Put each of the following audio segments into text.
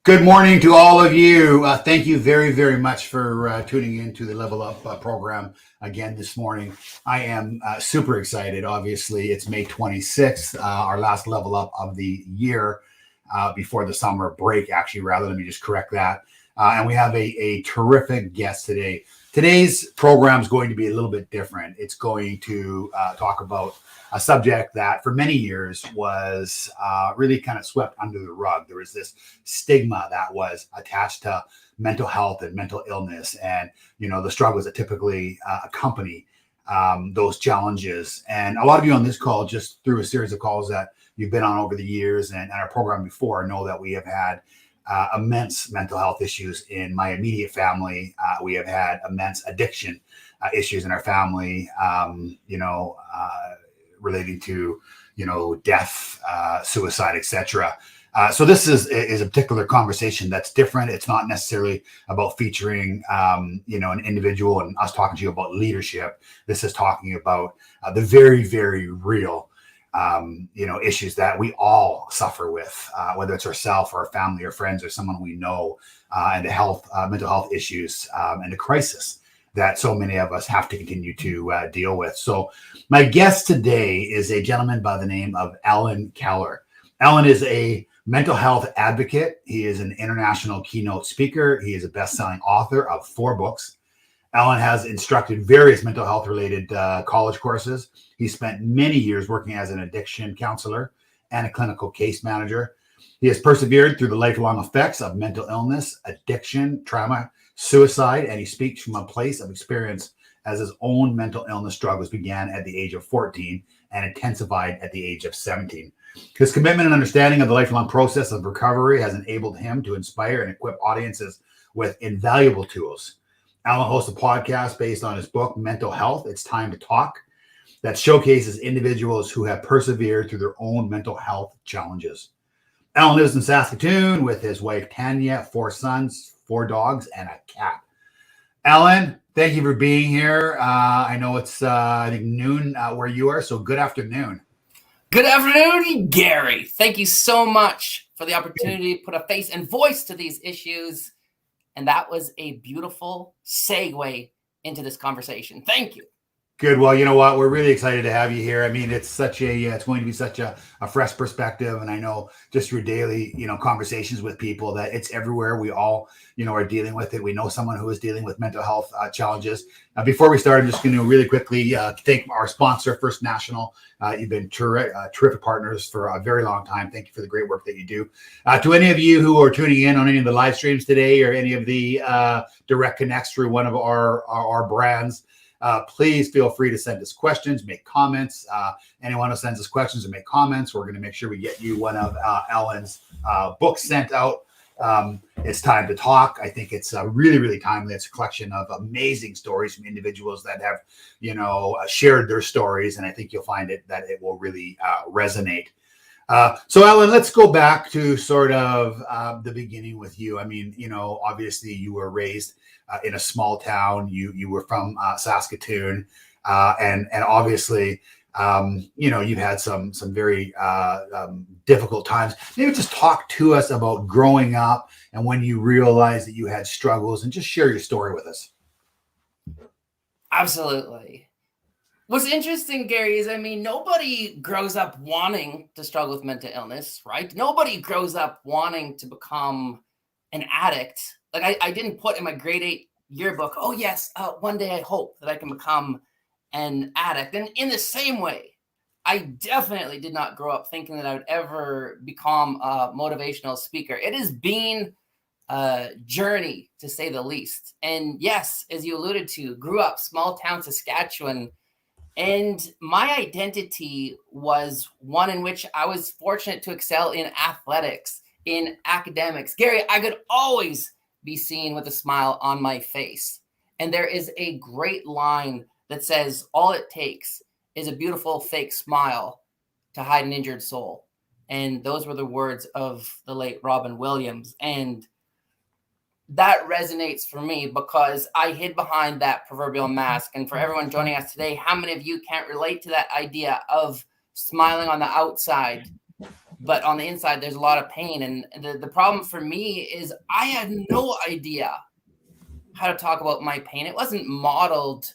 Good morning to all of you. Thank you very, very much for tuning in to the Level Up program again this morning. I am super excited. Obviously, it's May 26th, our last Level Up of the year before the summer break, actually, rather. Let me just correct that. And we have a terrific guest today. Today's program is going to be a little bit different. It's going to talk about a subject that for many years was really kind of swept under the rug. There was this stigma that was attached to mental health and mental illness, and the struggles that typically accompany those challenges. And a lot of you on this call, just through a series of calls that you've been on over the years and our program before, know that we have had immense mental health issues in my immediate family. We have had immense addiction issues in our family, relating to, death, suicide, etc. So this is a particular conversation that's different. It's not necessarily about featuring, an individual and us talking to you about leadership. This is talking about the very, very real, issues that we all suffer with, whether it's ourselves or our family or friends or someone we know, and the mental health issues, and the crisis that so many of us have to continue to deal with. So my guest today is a gentleman by the name of Allan Kehler. Allan is a mental health advocate. He is an international keynote speaker. He is a best-selling author of 4 books. Allan has instructed various mental health related college courses. He spent many years working as an addiction counselor and a clinical case manager. He has persevered through the lifelong effects of mental illness, addiction, trauma, suicide, and he speaks from a place of experience as his own mental illness struggles began at the age of 14 and intensified at the age of 17. His commitment and understanding of the lifelong process of recovery has enabled him to inspire and equip audiences with invaluable tools. Allan hosts a podcast based on his book, Mental Health, It's Time to Talk, that showcases individuals who have persevered through their own mental health challenges. Allan lives in Saskatoon with his wife, Tanya, 4 sons, 4 dogs, and a cat. Allan, thank you for being here. I know it's, I think, noon where you are, so good afternoon. Good afternoon, Gary. Thank you so much for the opportunity to put a face and voice to these issues. And that was a beautiful segue into this conversation. Thank you. Good. Well, you know what? We're really excited to have you here. I mean, it's going to be such a fresh perspective. And I know just through daily, conversations with people that it's everywhere. We all, are dealing with it. We know someone who is dealing with mental health challenges. Before we start, I'm just going to really quickly thank our sponsor, First National. You've been terrific partners for a very long time. Thank you for the great work that you do. To any of you who are tuning in on any of the live streams today or any of the direct connects through one of our brands, please feel free to send us questions, make comments. Anyone who sends us questions or make comments, we're going to make sure we get you one of Allan's books sent out. It's Time to Talk. I think it's really, really timely. It's a collection of amazing stories from individuals that have, shared their stories. And I think you'll find that it will really resonate. So Allan, let's go back to sort of the beginning with you. I mean, obviously you were raised in a small town. You were from Saskatoon, and obviously, you've had some very difficult times. Maybe just talk to us about growing up and when you realized that you had struggles, and just share your story with us. Absolutely. What's interesting, Gary, is nobody grows up wanting to struggle with mental illness, right? Nobody grows up wanting to become an addict. Like I didn't put in my grade 8 yearbook, oh yes, one day I hope that I can become an addict. And in the same way, I definitely did not grow up thinking that I would ever become a motivational speaker. It has been a journey, to say the least. And yes, as you alluded to, grew up small town Saskatchewan. And my identity was one in which I was fortunate to excel in athletics, in academics. Gary, I could always be seen with a smile on my face. And there is a great line that says, all it takes is a beautiful fake smile to hide an injured soul. And those were the words of the late Robin Williams. And that resonates for me because I hid behind that proverbial mask. And for everyone joining us today, how many of you can't relate to that idea of smiling on the outside but on the inside, there's a lot of pain. And the problem for me is I had no idea how to talk about my pain. It wasn't modeled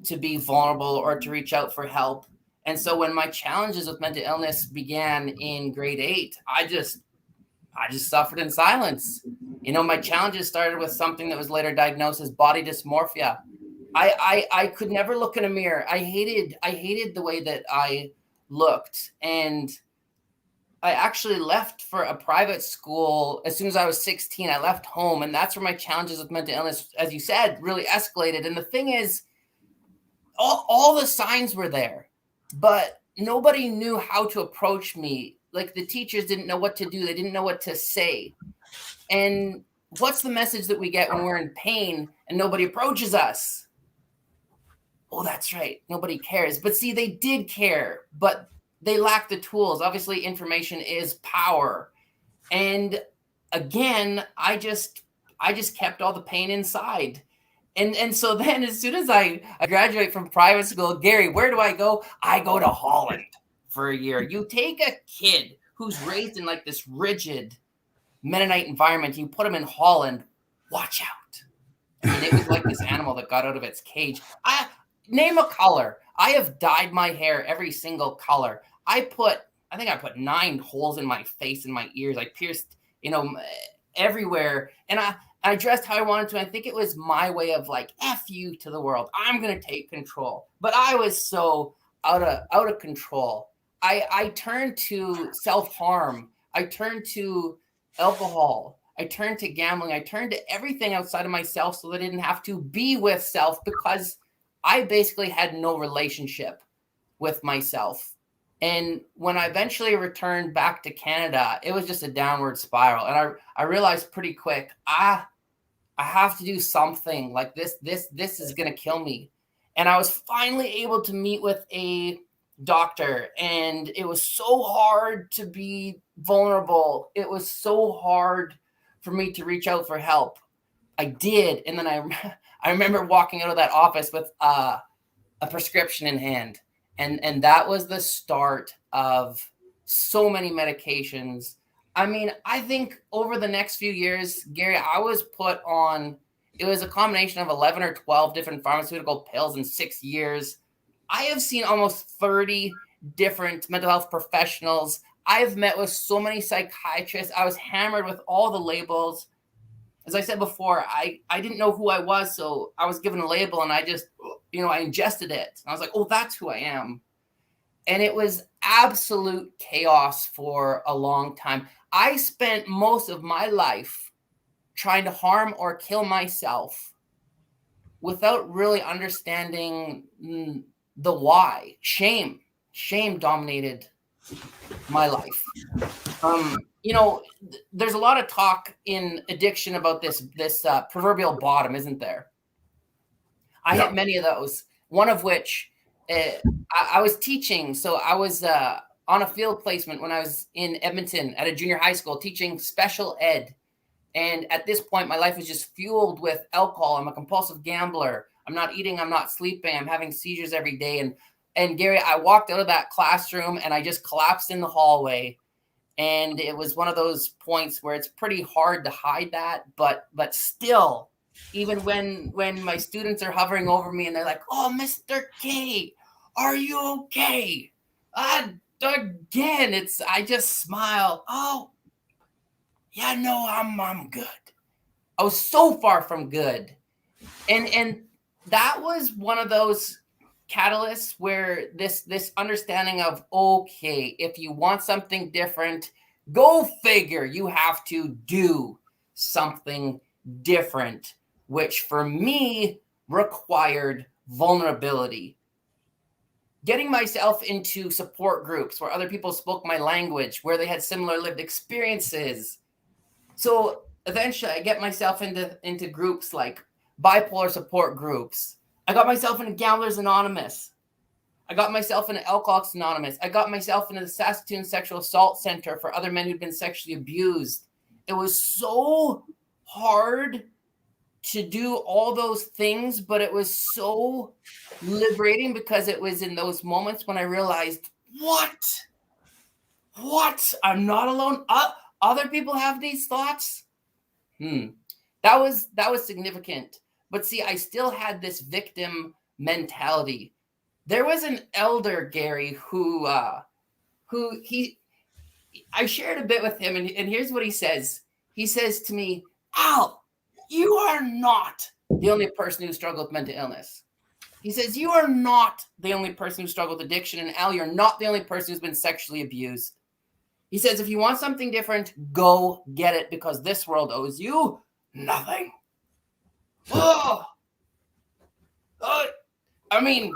to be vulnerable or to reach out for help. And so when my challenges with mental illness began in grade 8, I just suffered in silence. You know, my challenges started with something that was later diagnosed as body dysmorphia. I could never look in a mirror. I hated the way that I looked. And I actually left for a private school as soon as I was 16. I left home, and that's where my challenges with mental illness, as you said, really escalated. And the thing is, all the signs were there, but nobody knew how to approach me. Like, the teachers didn't know what to do. They didn't know what to say. And what's the message that we get when we're in pain and nobody approaches us? Oh, that's right. Nobody cares. But see, they did care, but they lack the tools. Obviously, information is power. And again, I just kept all the pain inside. And so then as soon as I graduate from private school, Gary, where do I go? I go to Holland for a year. You take a kid who's raised in like this rigid Mennonite environment, you put him in Holland, watch out. I mean, it was like this animal that got out of its cage. Name a color. I have dyed my hair every single color. I think I put 9 holes in my face and my ears. I pierced, everywhere. And I dressed how I wanted to. I think it was my way of like, F you to the world. I'm going to take control. But I was so out of control. I turned to self-harm. I turned to alcohol. I turned to gambling. I turned to everything outside of myself so that I didn't have to be with self, because I basically had no relationship with myself. And when I eventually returned back to Canada, it was just a downward spiral. And I realized pretty quick, I have to do something. Like this is going to kill me. And I was finally able to meet with a doctor, and it was so hard to be vulnerable. It was so hard for me to reach out for help. I did. And then I remember walking out of that office with a prescription in hand. And that was the start of so many medications. I mean, I think over the next few years, Gary, I was put on, it was a combination of 11 or 12 different pharmaceutical pills in 6 years. I have seen almost 30 different mental health professionals. I've met with so many psychiatrists. I was hammered with all the labels. As I said before, I didn't know who I was, so I was given a label, and I just, I ingested it. And I was like, oh, that's who I am. And it was absolute chaos for a long time. I spent most of my life trying to harm or kill myself without really understanding the why. Shame dominated my life. There's a lot of talk in addiction about this proverbial bottom, isn't there? I had many of those. One of which I was teaching. So I was on a field placement when I was in Edmonton at a junior high school teaching special ed. And at this point, my life was just fueled with alcohol. I'm a compulsive gambler. I'm not eating. I'm not sleeping. I'm having seizures every day. And Gary, I walked out of that classroom and I just collapsed in the hallway. And it was one of those points where it's pretty hard to hide that, but still, even when my students are hovering over me and they're like, "Oh, Mr. K, are you okay?" Again, I just smile. "Oh, yeah, no, I'm good." I was so far from good, and that was one of those catalysts where this understanding of, okay, if you want something different, go figure, you have to do something different, which for me required vulnerability. Getting myself into support groups where other people spoke my language, where they had similar lived experiences. So eventually I get myself into groups like bipolar support groups. I got myself into Gamblers Anonymous. I got myself into Alcoholics Anonymous. I got myself into the Saskatoon Sexual Assault Center for other men who'd been sexually abused. It was so hard to do all those things, but it was so liberating because it was in those moments when I realized, what what? I'm not alone. Other people have these thoughts. That was significant. But see, I still had this victim mentality. There was an elder, Gary, who I shared a bit with him, and here's what he says. He says to me, Al, you are not the only person who struggled with mental illness. He says, you are not the only person who struggled with addiction. And Al, you're not the only person who's been sexually abused. He says, if you want something different, go get it, because this world owes you nothing. I mean,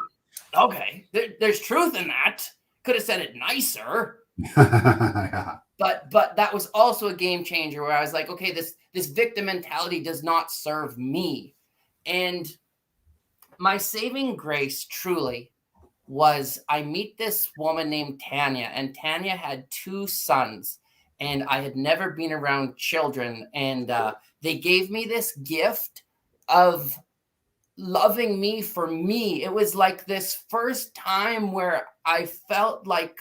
okay, there's truth in that. Could have said it nicer. Yeah. But that was also a game changer where I was like, okay, this victim mentality does not serve me. And my saving grace truly was I meet this woman named Tanya, and Tanya had 2 sons, and I had never been around children. And they gave me this gift of loving me for me. It was like this first time where I felt like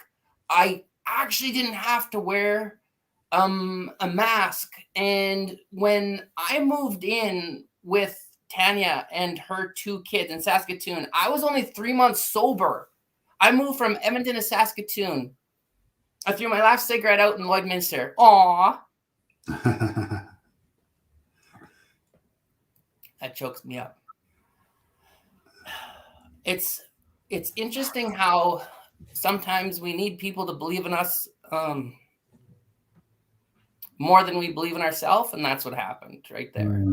I actually didn't have to wear a mask. And when I moved in with Tanya and her 2 kids in Saskatoon, I was only 3 months sober. I moved from Edmonton to Saskatoon. I threw my last cigarette out in Lloydminster. Aw. That chokes me up. It's interesting how sometimes we need people to believe in us more than we believe in ourselves, and that's what happened right there.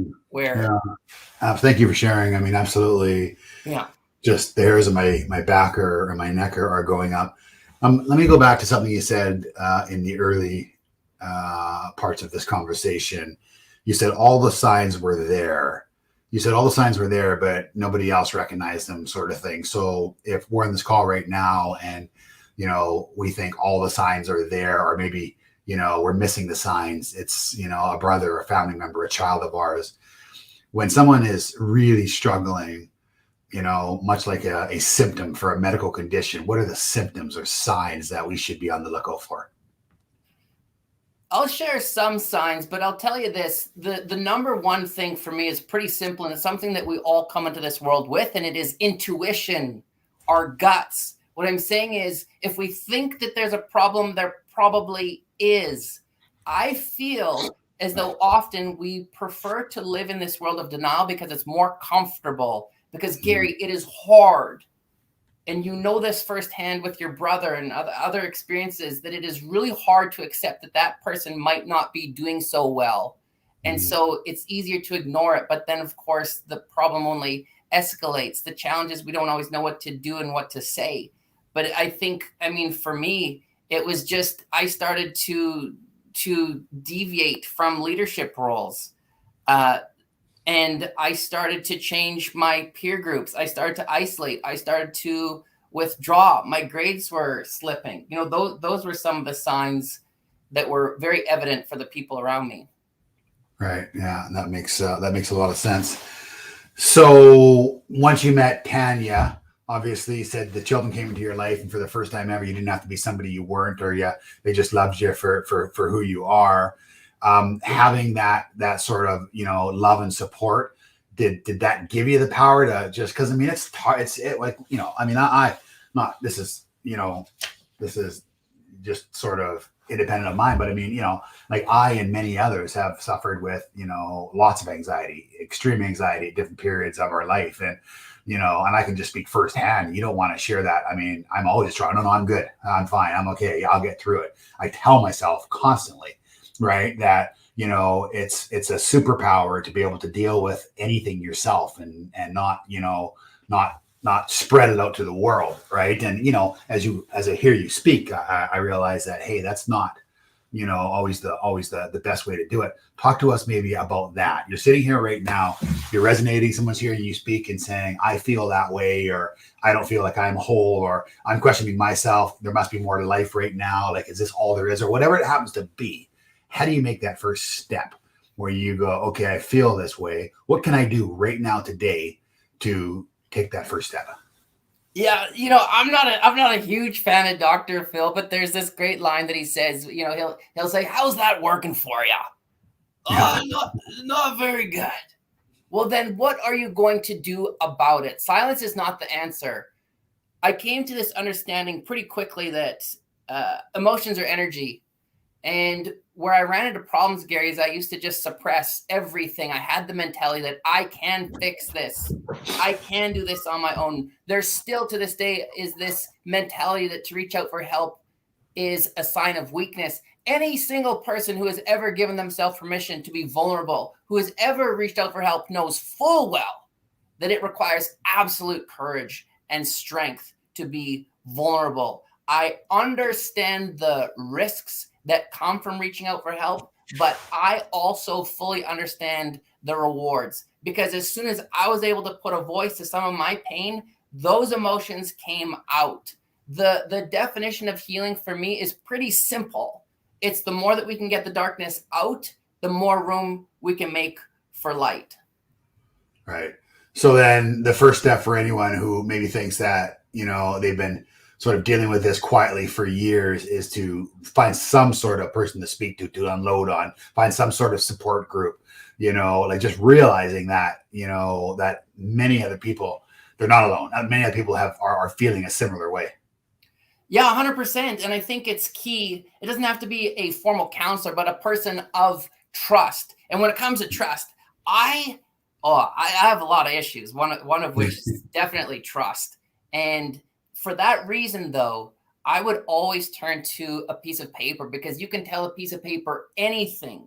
Thank you for sharing. I mean, absolutely. Yeah. Just the hairs of my back or my neck are going up. Let me go back to something you said in the early parts of this conversation. You said all the signs were there. You said all the signs were there, but nobody else recognized them, sort of thing. So if we're in this call right now and, we think all the signs are there, or maybe, we're missing the signs. It's, a brother, a family member, a child of ours. When someone is really struggling, much like a symptom for a medical condition, what are the symptoms or signs that we should be on the lookout for? I'll share some signs, but I'll tell you this, the number one thing for me is pretty simple, and it's something that we all come into this world with, and it is intuition, our guts. What I'm saying is, if we think that there's a problem, there probably is. I feel as though often we prefer to live in this world of denial because it's more comfortable. Because, Gary, it is hard. And this firsthand with your brother and other experiences, that it is really hard to accept that person might not be doing so well. And so it's easier to ignore it. But then, of course, the problem only escalates. The challenge is we don't always know what to do and what to say. But for me, it was just I started to deviate from leadership roles. And I started to change my peer groups. I started to isolate. I started to withdraw. My grades were slipping. Those were some of the signs that were very evident for the people around me. Right. Yeah. That makes a lot of sense. So once you met Tanya, obviously you said the children came into your life, and for the first time ever, you didn't have to be somebody you weren't, or they just loved you for who you are. Having that sort of, love and support, did that give you the power to just, cause this is just sort of independent of mine, but I and many others have suffered with, lots of anxiety, extreme anxiety at different periods of our life. And, and I can just speak firsthand. You don't want to share that. I'm always trying, no, I'm good. I'm fine. I'm okay. I'll get through it. I tell myself constantly, right, that it's a superpower to be able to deal with anything yourself and not spread it out to the world, right? And as I hear you speak, I realize that, hey, that's not always the best way to do it. Talk to us maybe about that. You're sitting here right now, you're resonating, someone's hearing you speak and saying, I feel that way, or I don't feel like I'm whole, or I'm questioning myself, there must be more to life right now, like, is this all there is, or whatever it happens to be. How do you make that first step where you go, okay, I feel this way. What can I do right now today to take that first step? Yeah, I'm not a huge fan of Dr. Phil, but there's this great line that he says, he'll say, "How's that working for you?" Yeah. Not very good. Well, then what are you going to do about it? Silence is not the answer. I came to this understanding pretty quickly that emotions are energy. And where I ran into problems, Gary, is I used to just suppress everything. I had the mentality that I can fix this. I can do this on my own. There's still to this day is this mentality that to reach out for help is a sign of weakness. Any single person who has ever given themselves permission to be vulnerable, who has ever reached out for help, knows full well that it requires absolute courage and strength to be vulnerable. I understand the risks that come from reaching out for help, but I also fully understand the rewards, because as soon as I was able to put a voice to some of my pain, those emotions came out. The definition of healing for me is pretty simple. It's the more that we can get the darkness out, the more room we can make for light. Right. So then the first step for anyone who maybe thinks that, they've been sort of dealing with this quietly for years is to find some sort of person to speak to unload on, find some sort of support group, like just realizing that, that many other people, they're not alone. Many other people are feeling a similar way. Yeah, 100%. And I think it's key. It doesn't have to be a formal counselor, but a person of trust. And when it comes to trust, I have a lot of issues. One of which is definitely trust. And for that reason, though, I would always turn to a piece of paper, because you can tell a piece of paper anything.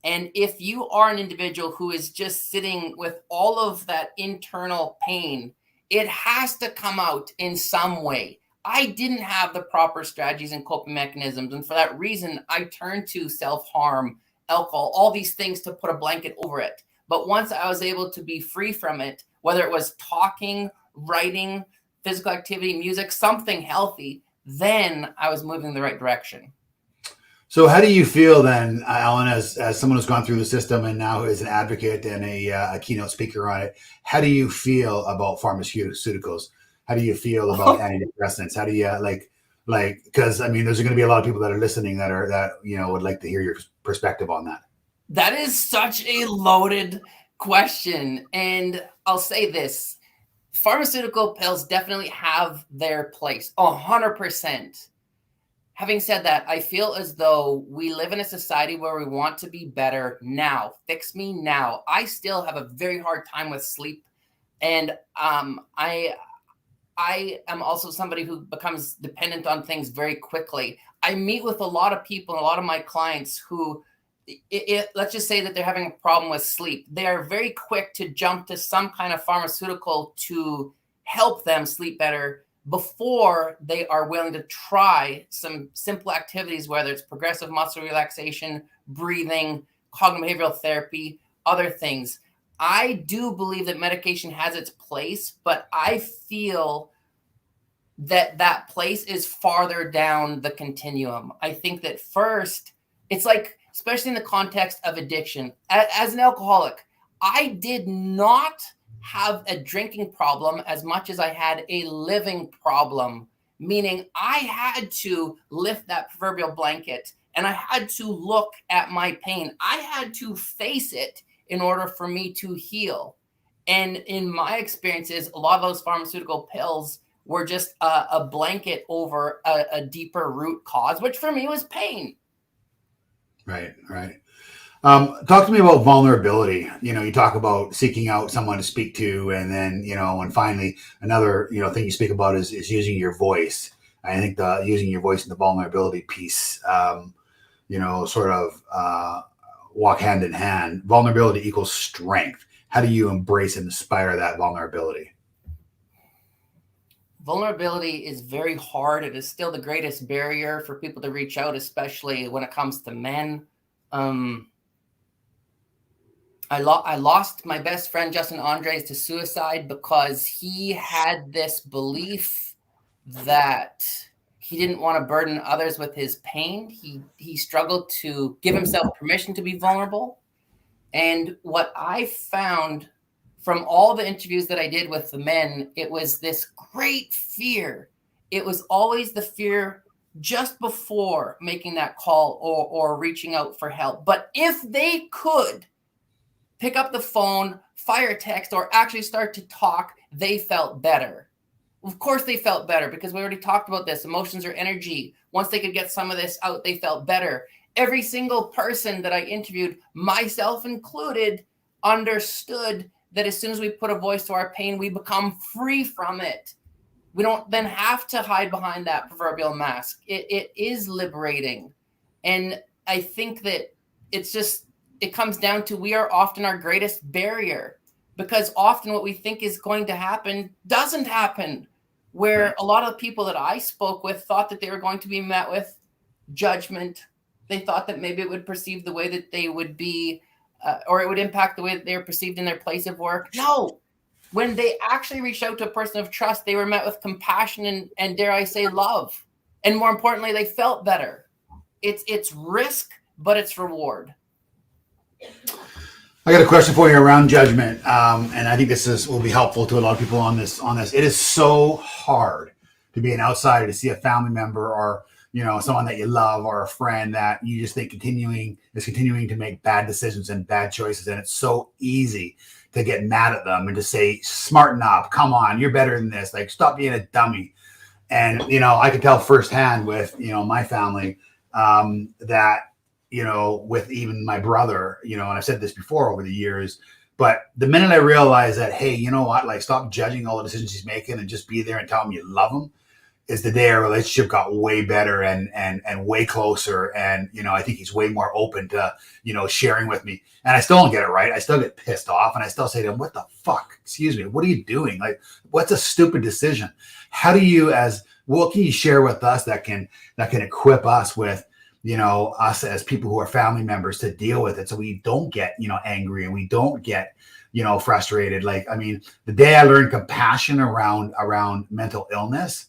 And if you are an individual who is just sitting with all of that internal pain, it has to come out in some way. I didn't have the proper strategies and coping mechanisms. And for that reason, I turned to self-harm, alcohol, all these things to put a blanket over it. But once I was able to be free from it, whether it was talking, writing, physical activity, music, something healthy, then I was moving in the right direction. So how do you feel then, Allan, as someone who's gone through the system and now is an advocate and a keynote speaker on it? How do you feel about pharmaceuticals? How do you feel about antidepressants? How do you because I mean, there's going to be a lot of people that are listening that would like to hear your perspective on that. That is such a loaded question. And I'll say this. Pharmaceutical pills definitely have their place, 100%. Having said that, I feel as though we live in a society where we want to be better now. Fix me now. I still have a very hard time with sleep. And I am also somebody who becomes dependent on things very quickly. I meet with a lot of people and a lot of my clients who, let's just say that they're having a problem with sleep. They are very quick to jump to some kind of pharmaceutical to help them sleep better before they are willing to try some simple activities, whether it's progressive muscle relaxation, breathing, cognitive behavioral therapy, other things. I do believe that medication has its place, but I feel that place is farther down the continuum. I think that first, it's like, especially in the context of addiction, as an alcoholic, I did not have a drinking problem as much as I had a living problem, meaning I had to lift that proverbial blanket and I had to look at my pain. I had to face it in order for me to heal. And in my experiences, a lot of those pharmaceutical pills were just a blanket over a deeper root cause, which for me was pain. Right. Talk to me about vulnerability. You talk about seeking out someone to speak to, and then, and finally another, thing you speak about is using your voice. I think the using your voice and the vulnerability piece, sort of walk hand in hand. Vulnerability equals strength. How do you embrace and inspire that vulnerability? Vulnerability is very hard. It is still the greatest barrier for people to reach out, especially when it comes to men. I lost my best friend, Justin Andres, to suicide because he had this belief that he didn't want to burden others with his pain. He struggled to give himself permission to be vulnerable. And what I found from all the interviews that I did with the men, it was this great fear. It was always the fear just before making that call or reaching out for help. But if they could pick up the phone, fire a text, or actually start to talk, they felt better. Of course they felt better, because we already talked about this. Emotions are energy. Once they could get some of this out, they felt better. Every single person that I interviewed, myself included, understood that as soon as we put a voice to our pain, we become free from it. We don't then have to hide behind that proverbial mask. It is liberating. And I think that it comes down to, we are often our greatest barrier, because often what we think is going to happen doesn't happen. Where a lot of people that I spoke with thought that they were going to be met with judgment. They thought that maybe it would perceive the way that they would be, or it would impact the way that they were perceived in their place of work. No. When they actually reached out to a person of trust, they were met with compassion and dare I say, love. And more importantly, they felt better. It's risk, but it's reward. I got a question for you around judgment, and I think will be helpful to a lot of people on this. It is so hard to be an outsider, to see a family member or someone that you love or a friend that you just think continuing to make bad decisions and bad choices, and it's so easy to get mad at them and to say, "Smarten up, come on, you're better than this. Like, stop being a dummy." And I could tell firsthand with my family that. With even my brother, and I've said this before over the years, but the minute I realized that, hey, you know what, like, stop judging all the decisions he's making and just be there and tell him you love him, is the day our relationship got way better and way closer. And, I think he's way more open to, sharing with me. And I still don't get it right. I still get pissed off, and I still say to him, "What the fuck? Excuse me. What are you doing? Like, what's a stupid decision?" What can you share with us that can equip us with, us as people who are family members, to deal with it, so we don't get, angry, and we don't get, frustrated. Like, I mean, the day I learned compassion around mental illness,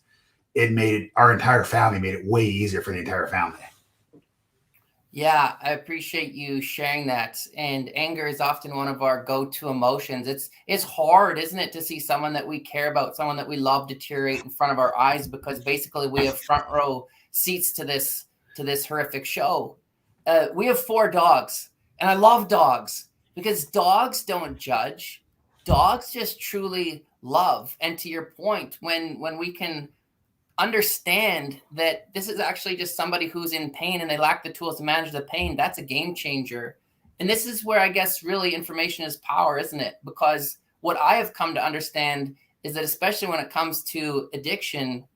our entire family made it way easier for the entire family. Yeah, I appreciate you sharing that. And anger is often one of our go-to emotions. It's hard, isn't it, to see someone that we care about, someone that we love, deteriorate in front of our eyes, because basically we have front row seats to this horrific show. We have 4 dogs, and I love dogs, because dogs don't judge. Dogs just truly love. And to your point, when we can understand that this is actually just somebody who's in pain and they lack the tools to manage the pain, that's a game changer. And this is where I guess really information is power, isn't it? Because what I have come to understand is that, especially when it comes to addiction,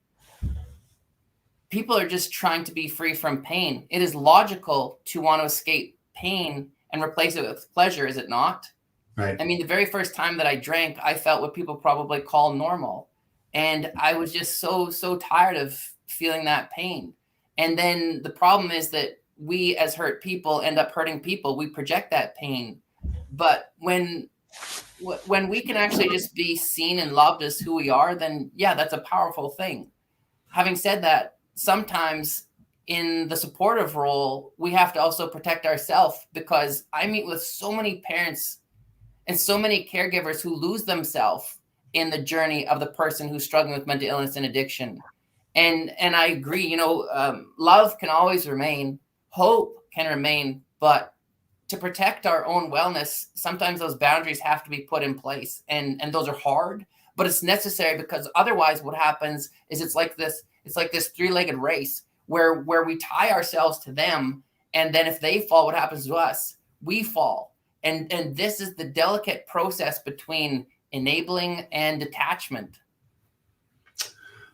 people are just trying to be free from pain. It is logical to want to escape pain and replace it with pleasure, is it not? Right. I mean, the very first time that I drank, I felt what people probably call normal. And I was just so tired of feeling that pain. And then the problem is that we, as hurt people, end up hurting people. We project that pain. But when we can actually just be seen and loved as who we are, then yeah, that's a powerful thing. Having said that, sometimes in the supportive role, we have to also protect ourselves, because I meet with so many parents and so many caregivers who lose themselves in the journey of the person who's struggling with mental illness and addiction. And I agree, love can always remain, hope can remain, but to protect our own wellness, sometimes those boundaries have to be put in place. And those are hard, but it's necessary, because otherwise what happens is it's like this 3-legged race where we tie ourselves to them. And then if they fall, what happens to us? We fall. And this is the delicate process between enabling and detachment.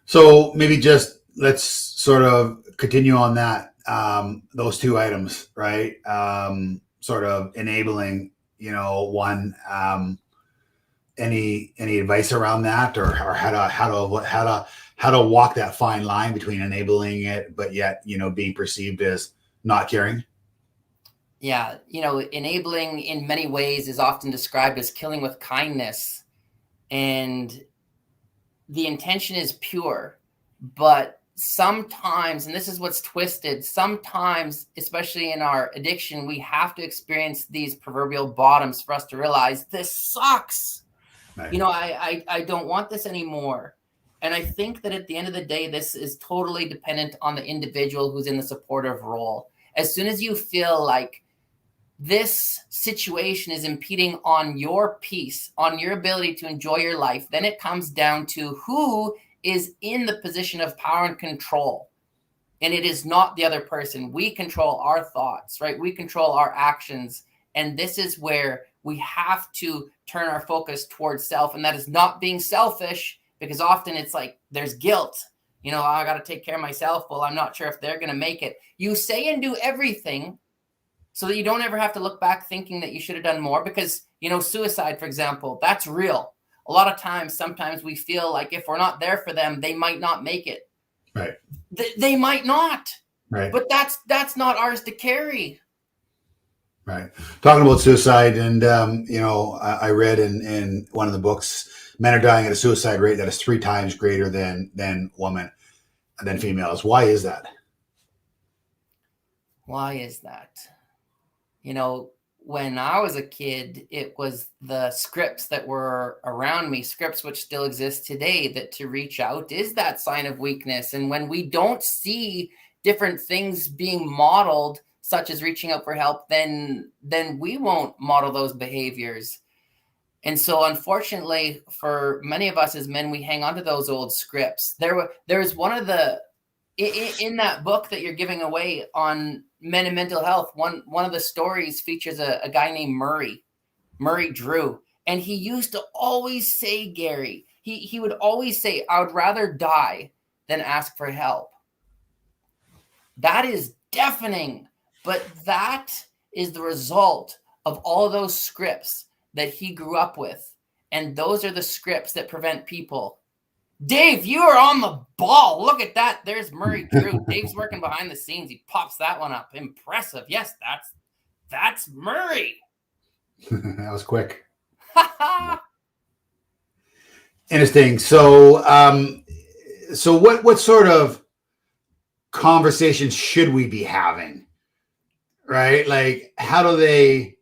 So maybe just let's sort of continue on that, those 2 items, right? Sort of enabling, one, any advice around that, or how to walk that fine line between enabling it, but yet, being perceived as not caring? Yeah. Enabling in many ways is often described as killing with kindness. And the intention is pure, but sometimes, and this is what's twisted, sometimes, especially in our addiction, we have to experience these proverbial bottoms for us to realize this sucks. Right. You know, I don't want this anymore. And I think that at the end of the day, this is totally dependent on the individual who's in the supportive role. As soon as you feel like this situation is impeding on your peace, on your ability to enjoy your life, then it comes down to who is in the position of power and control. And it is not the other person. We control our thoughts, right? We control our actions. And this is where we have to turn our focus towards self. And that is not being selfish, because often it's like there's guilt. You know, I got to take care of myself. Well, I'm not sure if they're going to make it. You say and do everything so that you don't ever have to look back thinking that you should have done more, because, you know, suicide, for example, that's real. A lot of times, sometimes we feel like if we're not there for them, they might not make it. Right. They might not. Right. But that's not ours to carry. Right. Talking about suicide, and you know, I read in one of the books, men are dying at a suicide rate that is 3 times greater than females. Why is that? Why is that? You know, when I was a kid, it was the scripts that were around me, scripts which still exist today, that to reach out is that sign of weakness. And when we don't see different things being modeled, such as reaching out for help, then we won't model those behaviors. And so, unfortunately, for many of us as men, we hang on to those old scripts. There's one of the in that book that you're giving away on men and mental health. One of the stories features a guy named Murray Drew, and he used to always say, Gary, he would always say, I would rather die than ask for help. That is deafening. But that is the result of all of those scripts that he grew up with. And those are the scripts that prevent people. Dave, you are on the ball. Look at that. There's Murray Drew. Dave's working behind the scenes. He pops that one up. Impressive. Yes, that's Murray. That was quick. Interesting. So, so what sort of conversations should we be having? Right? Like, how do they,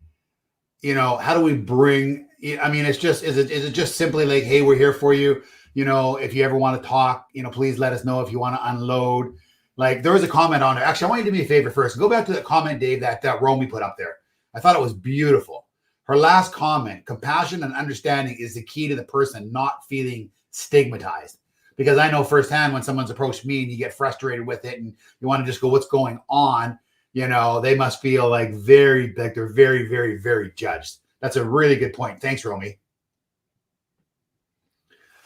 you know, how do we bring, I mean, is it just simply like, hey, we're here for you. You know, if you ever want to talk, you know, please let us know if you want to unload. Like, there was a comment on there. Actually, I want you to do me a favor first. Go back to the comment, Dave, that Romy put up there. I thought it was beautiful. Her last comment, compassion and understanding is the key to the person not feeling stigmatized. Because I know firsthand when someone's approached me and you get frustrated with it and you want to just go, what's going on? You know, they must feel like they're very, very, very judged. That's a really good point. Thanks, Romy.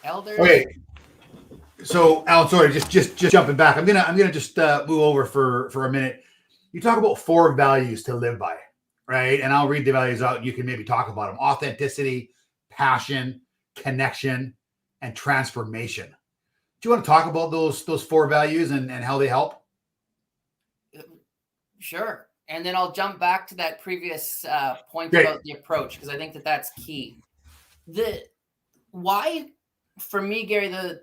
Elders. Okay. So, Alan, sorry, just jumping back. I'm gonna just move over for a minute. You talk about 4 values to live by, right? And I'll read the values out. You can maybe talk about them: authenticity, passion, connection, and transformation. Do you want to talk about those 4 values and how they help? Sure. And then I'll jump back to that previous point about the approach, because I think that that's key. Why, for me, Gary, the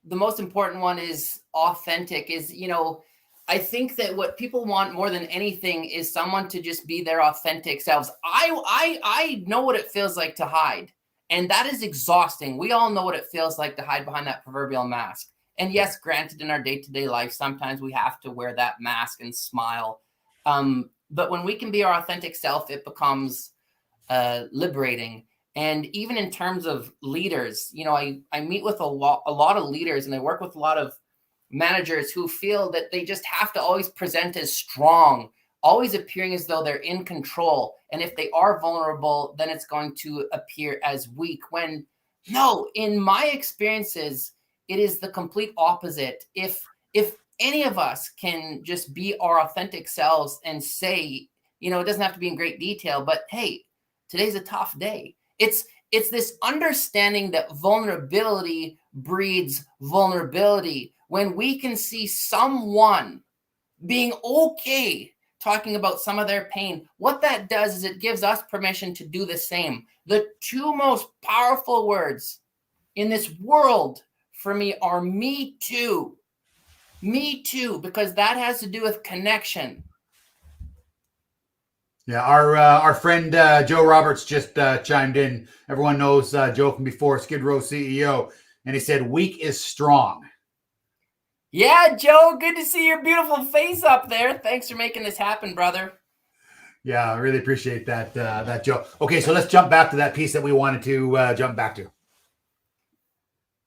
most important one is authentic. Is, you know, I think that what people want more than anything is someone to just be their authentic selves. I know what it feels like to hide, and that is exhausting. We all know what it feels like to hide behind that proverbial mask. And yes, granted, in our day-to-day life, sometimes we have to wear that mask and smile. But when we can be our authentic self, it becomes liberating. And even in terms of leaders, you know, I meet with a lot of leaders, and I work with a lot of managers who feel that they just have to always present as strong, always appearing as though they're in control. And if they are vulnerable, then it's going to appear as weak. When no, in my experiences, it is the complete opposite. If any of us can just be our authentic selves and say, you know, it doesn't have to be in great detail, but hey, today's a tough day. It's this understanding that vulnerability breeds vulnerability. When we can see someone being okay talking about some of their pain, what that does is it gives us permission to do the same. The 2 most powerful words in this world for me are me too. Me too, because that has to do with connection. Yeah, our friend Joe Roberts just chimed in. Everyone knows Joe from before, Skid Row CEO, and he said, "Weak is strong." Yeah, Joe, good to see your beautiful face up there. Thanks for making this happen, brother. Yeah, I really appreciate that, Joe. Okay, so let's jump back to that piece that we wanted to jump back to.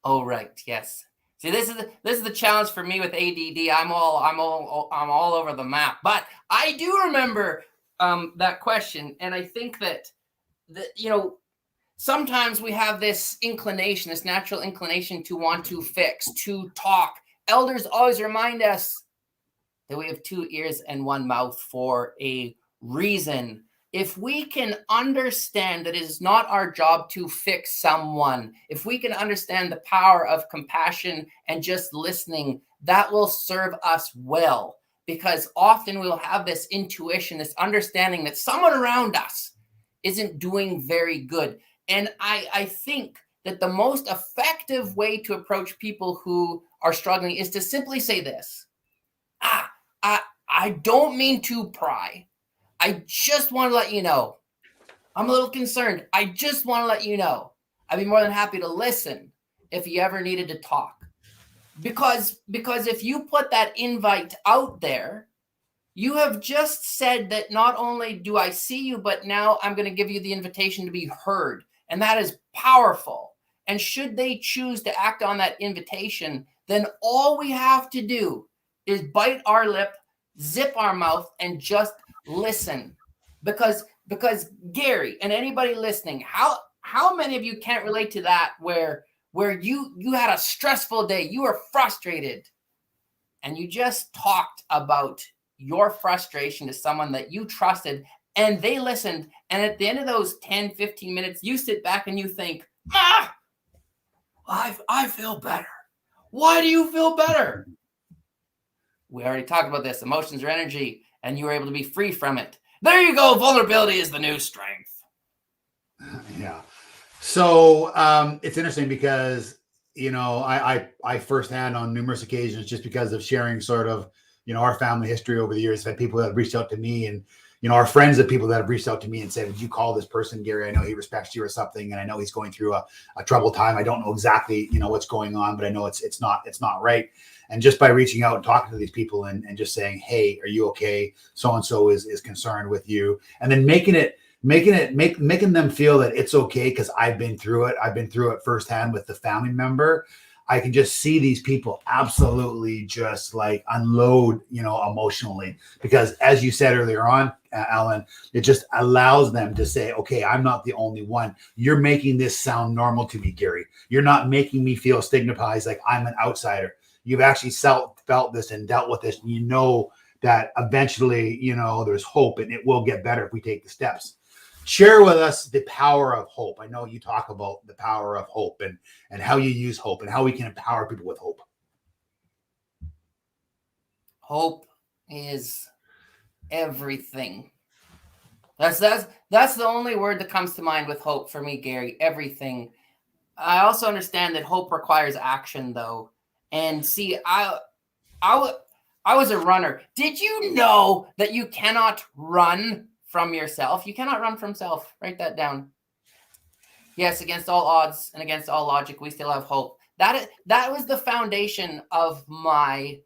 Oh, right. Yes. See, this is the challenge for me with ADD. I'm all over the map. But I do remember that question, and I think that sometimes we have this inclination, this natural inclination to want to fix, to talk. Elders always remind us that we have 2 ears and 1 mouth for a reason. If we can understand that it is not our job to fix someone, if we can understand the power of compassion and just listening, that will serve us well. Because often we'll have this intuition, this understanding that someone around us isn't doing very good. And I think that the most effective way to approach people who are struggling is to simply say this. I don't mean to pry. I just want to let you know. I'm a little concerned. I just want to let you know. I'd be more than happy to listen if you ever needed to talk. Because if you put that invite out there, you have just said that not only do I see you, but now I'm going to give you the invitation to be heard. And that is powerful. And should they choose to act on that invitation, then all we have to do is bite our lip, zip our mouth, and just listen. Because Gary and anybody listening, how many of you can't relate to that where you had a stressful day, you were frustrated, and you just talked about your frustration to someone that you trusted, and they listened, and at the end of those 10, 15 minutes, you sit back and you think, I feel better. Why do you feel better? We already talked about this. Emotions are energy, and you were able to be free from it. There you go. Vulnerability is the new strength. Yeah. So it's interesting because, I firsthand on numerous occasions, just because of sharing sort of, our family history over the years, had people that have reached out to me, and, our friends of people that have reached out to me and said, would you call this person, Gary? I know he respects you or something. And I know he's going through a troubled time. I don't know exactly, what's going on, but I know it's not right. And just by reaching out and talking to these people and just saying, hey, are you okay? So-and-so is concerned with you. And then making them feel that it's okay because I've been through it. I've been through it firsthand with the family member. I can just see these people absolutely just like unload, emotionally, because as you said earlier on, Allan, it just allows them to say, okay, I'm not the only one. You're making this sound normal to me, Gary. You're not making me feel stigmatized like I'm an outsider. You've actually felt this and dealt with this. And you know that eventually, there's hope and it will get better if we take the steps. Share with us the power of hope. I know you talk about the power of hope and how you use hope and how we can empower people with hope. Hope is everything. That's the only word that comes to mind with hope for me, Gary. Everything. I also understand that hope requires action, though. And see, I was a runner. Did you know that you cannot run from yourself? You cannot run from self. Write that down. Yes, against all odds and against all logic, we still have hope. That was the foundation of my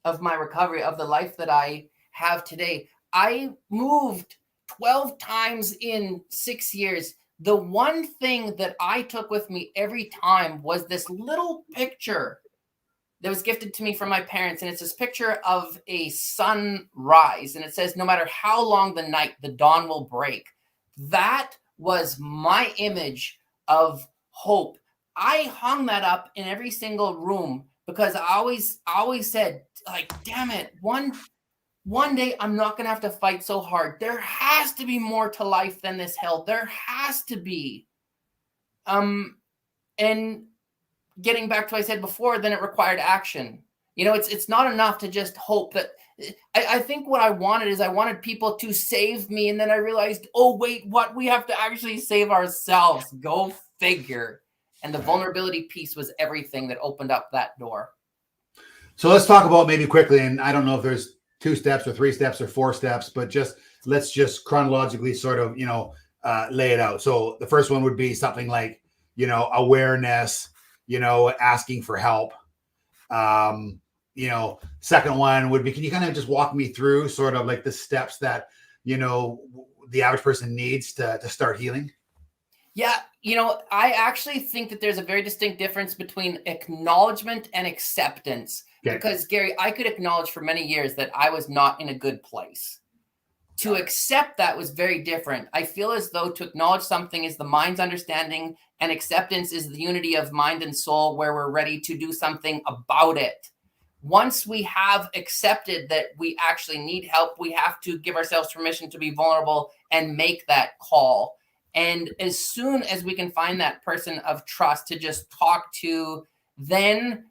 recovery, of the life that I have today. I moved 12 times in 6 years. The one thing that I took with me every time was this little picture that was gifted to me from my parents. And it's this picture of a sunrise. And it says, no matter how long the night, the dawn will break. That was my image of hope. I hung that up in every single room because I always said, like, damn it, one day I'm not going to have to fight so hard. There has to be more to life than this hell. There has to be. And getting back to what I said before, then it required action. It's not enough to just hope that. I think what I wanted people to save me. And then I realized, oh, wait, what? We have to actually save ourselves. Go figure. And the vulnerability piece was everything that opened up that door. So let's talk about maybe quickly, and I don't know if there's 2 steps or 3 steps or 4 steps, but just let's just chronologically sort of, lay it out. So the first one would be something like, awareness, asking for help. Second one would be, can you kind of just walk me through sort of like the steps that, the average person needs to start healing? Yeah, I actually think that there's a very distinct difference between acknowledgement and acceptance. Okay. Because, Gary, I could acknowledge for many years that I was not in a good place. To accept that was very different. I feel as though to acknowledge something is the mind's understanding, and acceptance is the unity of mind and soul where we're ready to do something about it. Once we have accepted that we actually need help, we have to give ourselves permission to be vulnerable and make that call. And as soon as we can find that person of trust to just talk to, then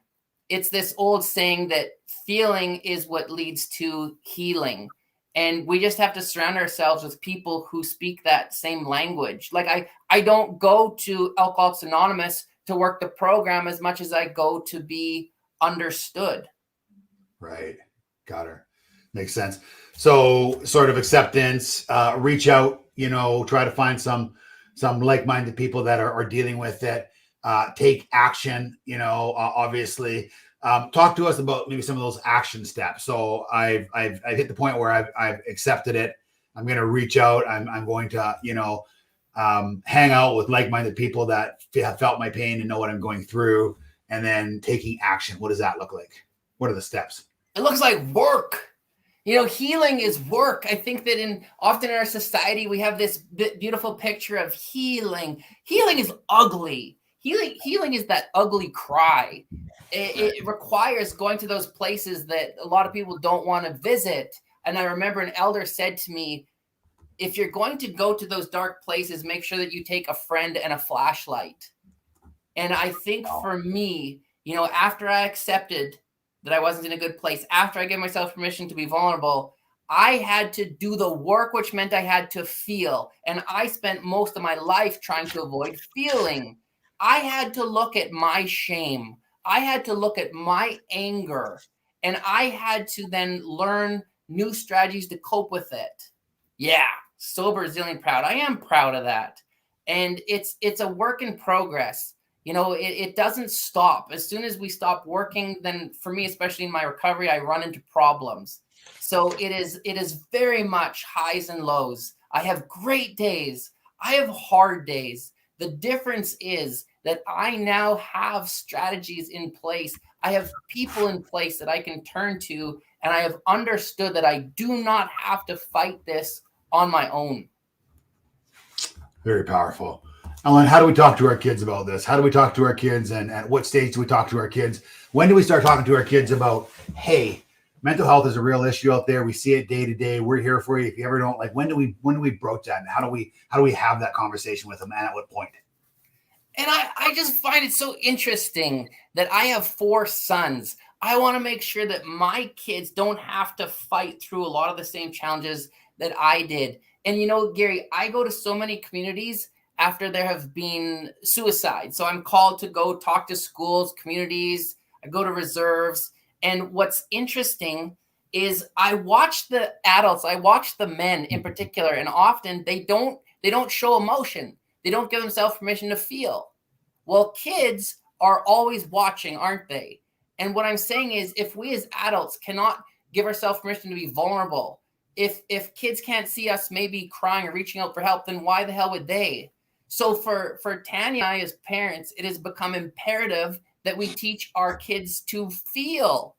it's this old saying that feeling is what leads to healing. And we just have to surround ourselves with people who speak that same language. Like I don't go to Alcoholics Anonymous to work the program as much as I go to be understood. Right. Got her. Makes sense. So sort of acceptance, reach out, try to find some like-minded people that are dealing with it, take action, obviously. Talk to us about maybe some of those action steps. So I've hit the point where I've accepted it. I'm going to reach out. I'm going to, hang out with like-minded people that have felt my pain and know what I'm going through, and then taking action. What does that look like? What are the steps? It looks like work. Healing is work. I think that often in our society, we have this beautiful picture of healing. Healing is ugly. Healing is that ugly cry. It requires going to those places that a lot of people don't want to visit. And I remember an elder said to me, if you're going to go to those dark places, make sure that you take a friend and a flashlight. And I think for me, after I accepted that I wasn't in a good place, after I gave myself permission to be vulnerable, I had to do the work, which meant I had to feel. And I spent most of my life trying to avoid feeling. I had to look at my shame. I had to look at my anger, and I had to then learn new strategies to cope with it. Yeah, sober, resilient, proud. I am proud of that. And it's a work in progress. It doesn't stop. As soon as we stop working, then for me, especially in my recovery, I run into problems. So it is very much highs and lows. I have great days. I have hard days. The difference is that I now have strategies in place. I have people in place that I can turn to, and I have understood that I do not have to fight this on my own. Very powerful. Allan, how do we talk to our kids about this? How do we talk to our kids, and at what stage do we talk to our kids? When do we start talking to our kids about, hey, mental health is a real issue out there. We see it day to day. We're here for you. If you ever don't, when do we broach that? And how do we have that conversation with them, and at what point? And I just find it so interesting that I have 4 sons. I want to make sure that my kids don't have to fight through a lot of the same challenges that I did. And Gary, I go to so many communities after there have been suicides. So I'm called to go talk to schools, communities. I go to reserves. And what's interesting is I watch the adults, I watch the men in particular, and often they don't show emotion. They don't give themselves permission to feel. Well, kids are always watching, aren't they? And what I'm saying is, if we as adults cannot give ourselves permission to be vulnerable, if kids can't see us maybe crying or reaching out for help, then why the hell would they? So for Tanya and I as parents, it has become imperative that we teach our kids to feel.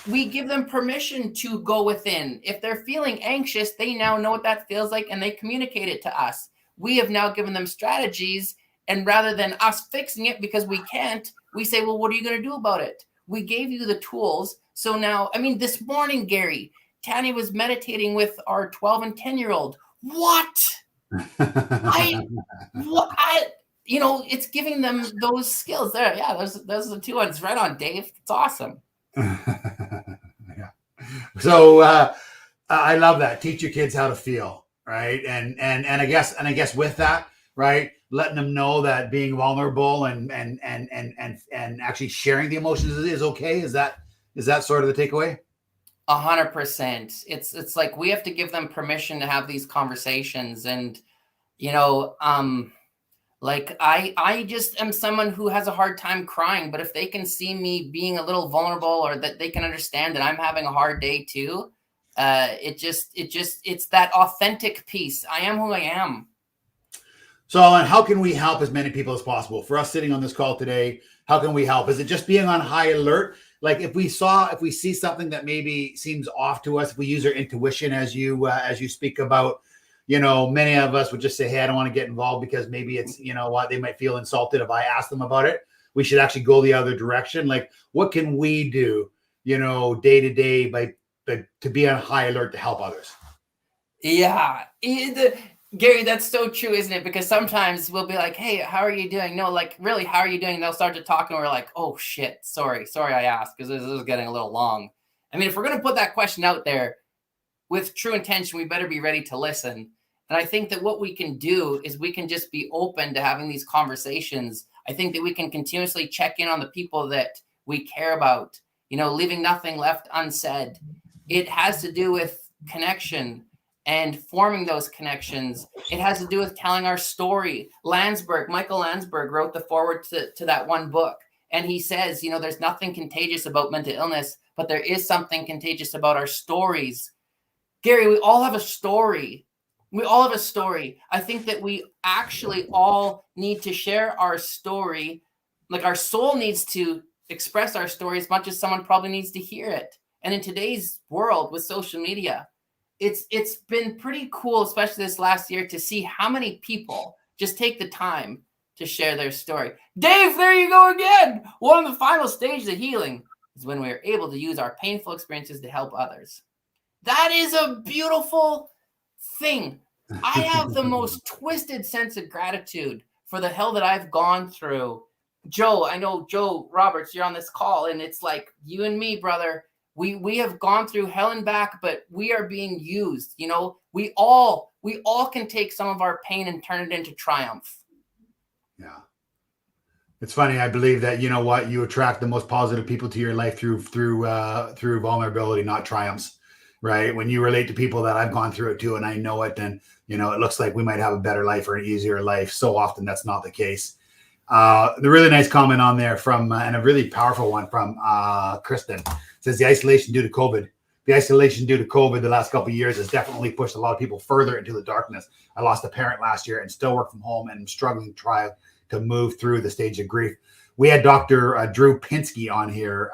We give them permission to go within. If they're feeling anxious, they now know what that feels like, and they communicate it to us. We have now given them strategies, and rather than us fixing it because we can't, we say, well, what are you going to do about it? We gave you the tools. So now, this morning, Gary, Tanya was meditating with our 12 and 10-year-old. What? It's giving them those skills there. Yeah, those are the 2 ones. Right on, Dave. It's awesome. Yeah. So I love that. Teach your kids how to feel, right? And I guess with that, right, letting them know that being vulnerable and actually sharing the emotions is okay. Is that sort of the takeaway? 100%. It's like we have to give them permission to have these conversations. And, you know, like I just am someone who has a hard time crying, but if they can see me being a little vulnerable, or that they can understand that I'm having a hard day too, it's that authentic piece. I am who I am. So, Allan, how can we help as many people as possible? For us sitting on this call today, how can we help? Is it just being on high alert? Like if we see something that maybe seems off to us, if we use our intuition, as you speak about, many of us would just say, hey, I don't want to get involved because maybe it's, what, they might feel insulted if I ask them about it. We should actually go the other direction. Like, what can we do, day to day to be on high alert to help others? Yeah. Gary, that's so true, isn't it? Because sometimes we'll be like, hey, how are you doing? No, like, really, how are you doing? And they'll start to talk and we're like, oh, shit, sorry I asked, because this is getting a little long. I mean, if we're going to put that question out there with true intention, we better be ready to listen. And I think that what we can do is we can just be open to having these conversations. I think that we can continuously check in on the people that we care about, leaving nothing left unsaid. It has to do with connection and forming those connections. It has to do with telling our story. Michael Landsberg wrote the foreword to that one book. And he says, there's nothing contagious about mental illness, but there is something contagious about our stories. Gary, we all have a story. I think that we actually all need to share our story. Like, our soul needs to express our story as much as someone probably needs to hear it. And in today's world with social media, it's been pretty cool, especially this last year, to see how many people just take the time to share their story. Dave, there you go again. One of the final stages of healing is when we are able to use our painful experiences to help others. That is a beautiful thing. I have the most twisted sense of gratitude for the hell that I've gone through. Joe, I know, Joe Roberts, you're on this call, and it's like you and me, brother. We have gone through hell and back, but we are being used. We all can take some of our pain and turn it into triumph. Yeah. It's funny. I believe that, you attract the most positive people to your life through vulnerability, not triumphs, right? When you relate to people that I've gone through it too, and I know it, then, it looks like we might have a better life or an easier life. So often that's not the case. The really nice comment on there and a really powerful one from Kristen. It says the isolation due to COVID the last couple of years has definitely pushed a lot of people further into the darkness. I lost a parent last year and still work from home and I'm struggling to try to move through the stage of grief. We had Dr. Drew Pinsky on here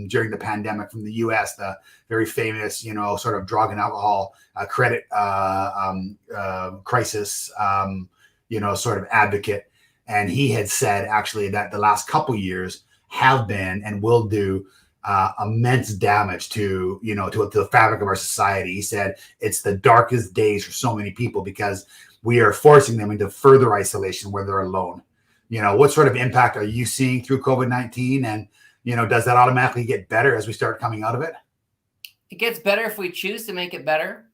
during the pandemic from the US, the very famous, sort of drug and alcohol credit crisis, sort of advocate. And he had said actually that the last couple years have been and will do immense damage to the fabric of our society. He said it's the darkest days for so many people because we are forcing them into further isolation where they're alone. What sort of impact are you seeing through COVID-19? And, does that automatically get better as we start coming out of it? It gets better if we choose to make it better.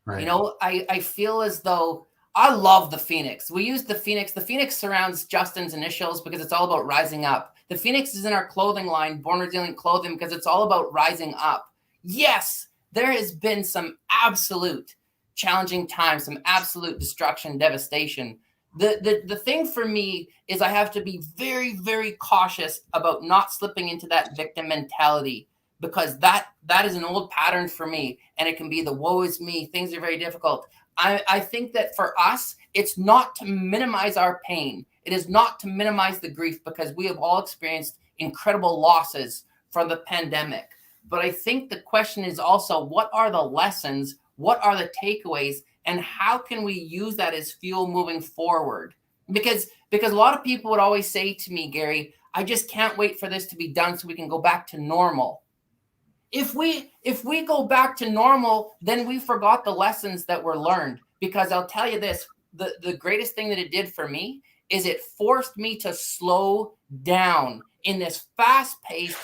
Right. I feel as though I love the Phoenix. We use the Phoenix. The Phoenix surrounds Justin's initials because it's all about rising up. The Phoenix is in our clothing line, Born Resilient Clothing, because it's all about rising up. Yes, there has been some absolute challenging times, some absolute destruction, devastation. The thing for me is I have to be very, very cautious about not slipping into that victim mentality, because that is an old pattern for me, and it can be the woe is me. Things are very difficult. I think that for us, it's not to minimize our pain. It is not to minimize the grief, because we have all experienced incredible losses from the pandemic. But I think the question is also, what are the lessons? What are the takeaways? And how can we use that as fuel moving forward? Because a lot of people would always say to me, Gary, I just can't wait for this to be done so we can go back to normal. If we go back to normal, then we forgot the lessons that were learned. Because I'll tell you this, the greatest thing that it did for me is it forced me to slow down in this fast-paced,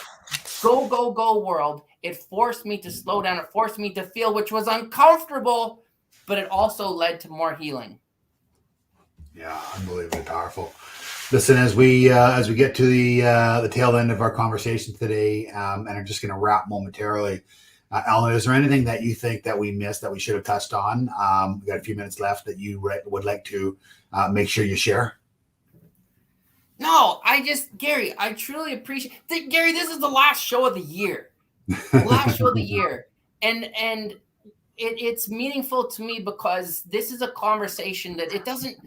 go world. It forced me to slow down. It forced me to feel, which was uncomfortable, but it also led to more healing. Yeah, unbelievably powerful. Listen, as we get to the tail end of our conversation today, and I'm just going to wrap momentarily. Allan, is there anything that you think that we missed that we should have touched on? We got a few minutes left that you would like to make sure you share. No, Gary, I truly appreciate Gary, this is the last show of the year. Last show of the year. And it's meaningful to me because this is a conversation that it doesn't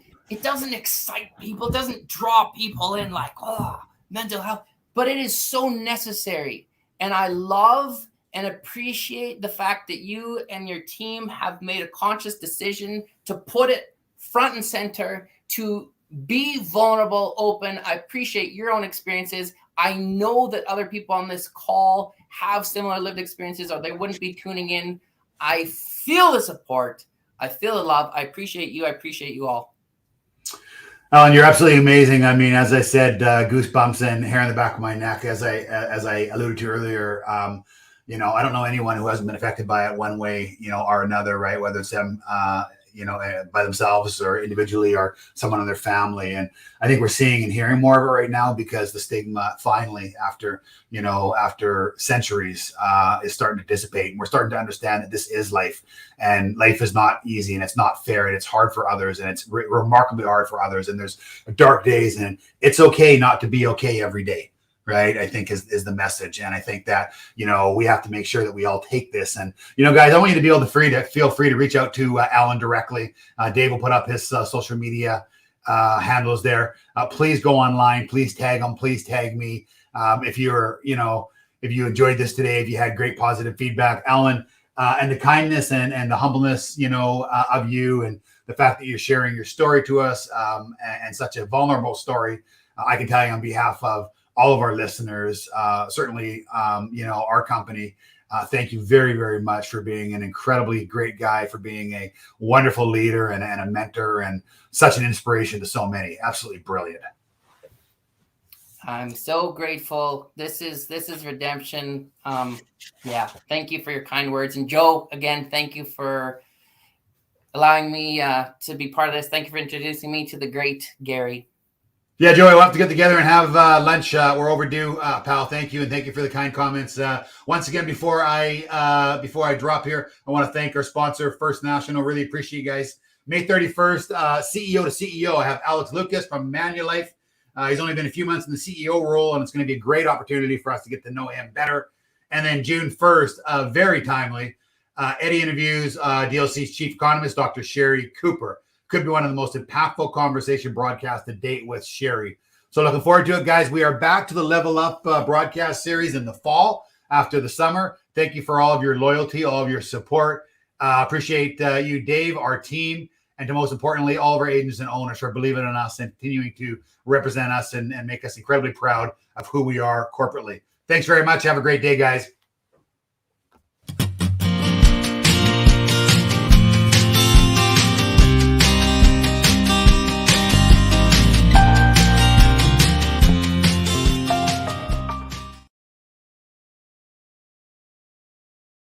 excite people, it doesn't draw people in like, oh, mental health, but it is so necessary. And I love and appreciate the fact that you and your team have made a conscious decision to put it front and center, to be vulnerable, open. I appreciate your own experiences. I know that other people on this call have similar lived experiences or they wouldn't be tuning in. I feel the support. I feel the love. I appreciate you. I appreciate you all. Allan, you're absolutely amazing. I mean, as I said, goosebumps and hair on the back of my neck, as I alluded to earlier. I don't know anyone who hasn't been affected by it one way, or another, right? Whether it's them, by themselves or individually or someone in their family. And I think we're seeing and hearing more of it right now because the stigma finally, after centuries, is starting to dissipate. And we're starting to understand that this is life, and life is not easy, and it's not fair, and it's hard for others, and it's remarkably hard for others. And there's dark days, and it's okay not to be okay every day. Right, I think is the message, and I think that we have to make sure that we all take this. And guys, I want you to be able to feel free to reach out to Allan directly. Dave will put up his social media handles there. Please go online. Please tag him. Please tag me. If you enjoyed this today, if you had great positive feedback, Allan, and the kindness and the humbleness of you, and the fact that you're sharing your story to us, and such a vulnerable story, I can tell you on behalf of all of our listeners, certainly, our company, thank you very, very much for being an incredibly great guy, for being a wonderful leader and a mentor and such an inspiration to so many. Absolutely brilliant. I'm so grateful. This is redemption. Thank you for your kind words. And Joe, again, thank you for allowing me to be part of this. Thank you for introducing me to the great Gary. Yeah, Joey, we'll have to get together and have lunch. We're overdue, pal. Thank you, and thank you for the kind comments. Once again, before I drop here, I want to thank our sponsor, First National. Really appreciate you guys. May 31st, CEO to CEO. I have Alex Lucas from Manulife. He's only been a few months in the CEO role, and it's going to be a great opportunity for us to get to know him better. And then June 1st, very timely, Eddie interviews DLC's chief economist, Dr. Sherry Cooper. Could be one of the most impactful conversation broadcasts to date with Sherry. So looking forward to it, guys. We are back to the Level Up broadcast series in the fall after the summer. Thank you for all of your loyalty, all of your support. Appreciate you, Dave, our team, and to most importantly, all of our agents and owners for believing in us and continuing to represent us and make us incredibly proud of who we are corporately. Thanks very much. Have a great day, guys.